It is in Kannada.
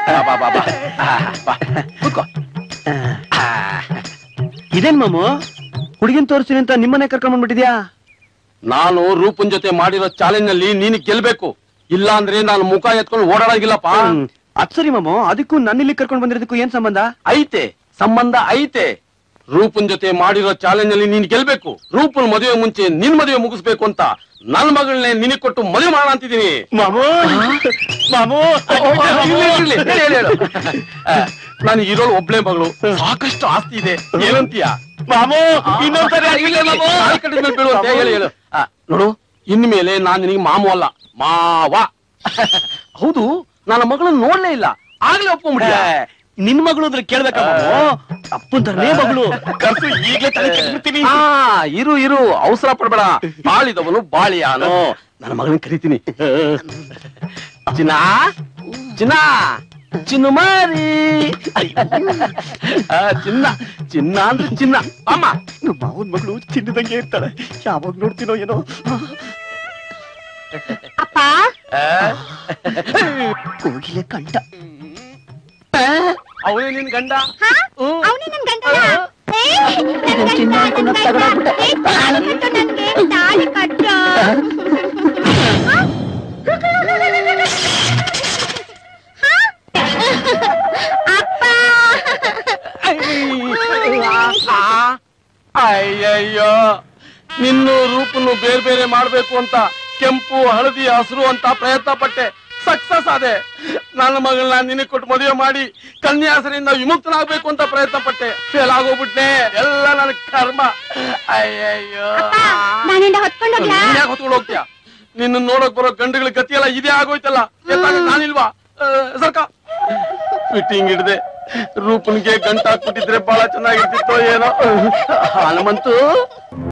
ಬಾ ಬಾ ಬಾ ಬಾ ಕೂತ್ಕೋ. ಇದೇನ್ ಮಾಮು ಹುಡುಗಿನ್ ತೋರಿಸ್ತೀನಿ ಅಂತ ನಿಮ್ಮನೆ ಕರ್ಕೊಂಡ್ ಬಂದ್ಬಿಟ್ಟಿದ್ಯಾ? ನಾನು ರೂಪನ್ ಜೊತೆ ಮಾಡಿರೋ ಚಾಲೆಂಜ್ ನಲ್ಲಿ ನೀನು ಗೆಲ್ಬೇಕು, ಇಲ್ಲ ಅಂದ್ರೆ ನಾನು ಮುಖ ಎತ್ಕೊಂಡು ಓಡಾಡಂಗಿಲ್ಲಪ್ಪ. ಅದ್ ಸರಿ ಮಾಮು, ಅದಕ್ಕೂ ನನ್ನಿಲ್ಲಿ ಕರ್ಕೊಂಡ್ ಬಂದಿರೋದಕ್ಕೂ ಏನ್ ಸಂಬಂಧ? ಐತೆ, ಸಂಬಂಧ ಐತೆ. ರೂಪನ್ ಜೊತೆ ಮಾಡಿರೋ ಚಾಲೆಂಜ್ ನಲ್ಲಿ ನೀನ್ ಗೆಲ್ಬೇಕು. ರೂಪನ್ ಮದುವೆ ಮುಂಚೆ ನಿನ್ ಮದುವೆ ಮುಗಿಸ್ಬೇಕು ಅಂತ ನನ್ ಮಗಳನ್ನೇ ನಿನಗ್ ಕೊಟ್ಟು ಮದುವೆ ಮಾಡೋಣ ಅಂತಿದ್ದೀನಿ. ಮಾಮು ಮಾಮು ನಾನು ಇರೋಳು ಒಬ್ಳೆ ಮಗಳು, ಸಾಕಷ್ಟು ಆಸ್ತಿ ಇದೆ, ಏನಂತೀಯ? ಮಾಮು ಇನ್ನೊಂದ್ಸರಿ ಹೇಳು. ನೋಡು, ಇನ್ಮೇಲೆ ನಾನ್ ನಿನಗೆ ಮಾಮು ಅಲ್ಲ, ಮಾವ. ಹೌದು, ನನ್ನ ಮಗಳನ್ನ ನೋಡ್ಲೇ ಇಲ್ಲ, ಆಗ್ಲೇ ಒಪ್ಕೊಂಡ್ಬಿಡಿ. ನಿನ್ ಮಗಳು ಅಂದ್ರೆ ಕೇಳ್ಬೇಕ ಅಪ್ಪನ್ ತರನೇ ಮಗಳು ಕರ್ಸು, ಈಗ್ಲೇ ತಲೆ ಕೆಡ್ಬಿಡ್ತೀನಿ. ಇರು ಇರು, ಅವಸರ ಪಡ್ಬೇಡ. ಬಾಳಿದವನು ಬಾಳಿಯಾನು. ನನ್ನ ಮಗಳನ್ನ ಕರಿತೀನಿ. ಚಿನ್ನ ಚಿನ್ನ ಚಿನ್ನು ಮಾರಿ. ಚಿನ್ನ ಚಿನ್ನ ಅಂದ್ರೆ ಚಿನ್ನ. ಅಮ್ಮ, ನಮ್ಮ ಮಾವನ್ ಮಗಳು ಚಿನ್ನದಂಗೆ ಇರ್ತಾಳೆ, ಯಾವಾಗ ನೋಡ್ತೀನೋ ಏನೋ. ಅಪ್ಪ ಕೋಗಿಲೆ ಕಂಠ. ಅವನೇ ನಿನ್ ಗಂಡ? ಅವನೇ ನನ್ ಗಂಡ. ತಾಳಿ ಕಟ್ಟ. ಅಯ್ಯಯ್ಯೋ, ನಿನ್ನು ರೂಪನ್ನು ಬೇರೆ ಬೇರೆ ಮಾಡ್ಬೇಕು ಅಂತ ಕೆಂಪು ಹಳದಿ ಹಸಿರು ಅಂತ ಪ್ರಯತ್ನ ಪಟ್ಟೆ, ಸಕ್ಸಸ್ ಆದೆ. ನನ್ನ ಮಗಳನ್ನ ನಿನಗೆ ಕೊಟ್ಟು ಮದುವೆ ಮಾಡಿ ಕನ್ಯಾಸರಿಂದ ವಿಮುಕ್ತನಾಗ್ಬೇಕು ಅಂತ ಪ್ರಯತ್ನ ಪಟ್ಟೆ, ಫೇಲ್ ಆಗೋಗ್ಬಿಟ್ನೆ. ಎಲ್ಲ ನನ್ನ ಕರ್ಮ. ಅಯ್ಯಯ್ಯೋ, ಹೊತ್ಕೊಂಡು ಹೋಗ್ತೀಯ? ನಿನ್ನ ನೋಡಕ್ ಬರೋ ಗಂಡುಗಳ ಗತಿಯೆಲ್ಲ ಇದೇ ಆಗೋಯ್ತಲ್ಲ. ನಾನಿಲ್ವಾ? ಸರ್ಕ ಫಿಟ್ಟಿಂಗ್ ಹಿಡ್ದೆ ರೂಪನ್ಗೆ ಗಂಟ ಹಾಕ್ಬಿಟ್ಟಿದ್ರೆ ಬಹಳ ಚೆನ್ನಾಗಿರ್ತಿತ್ತೋ ಏನೋ. ಹನುಮಂತು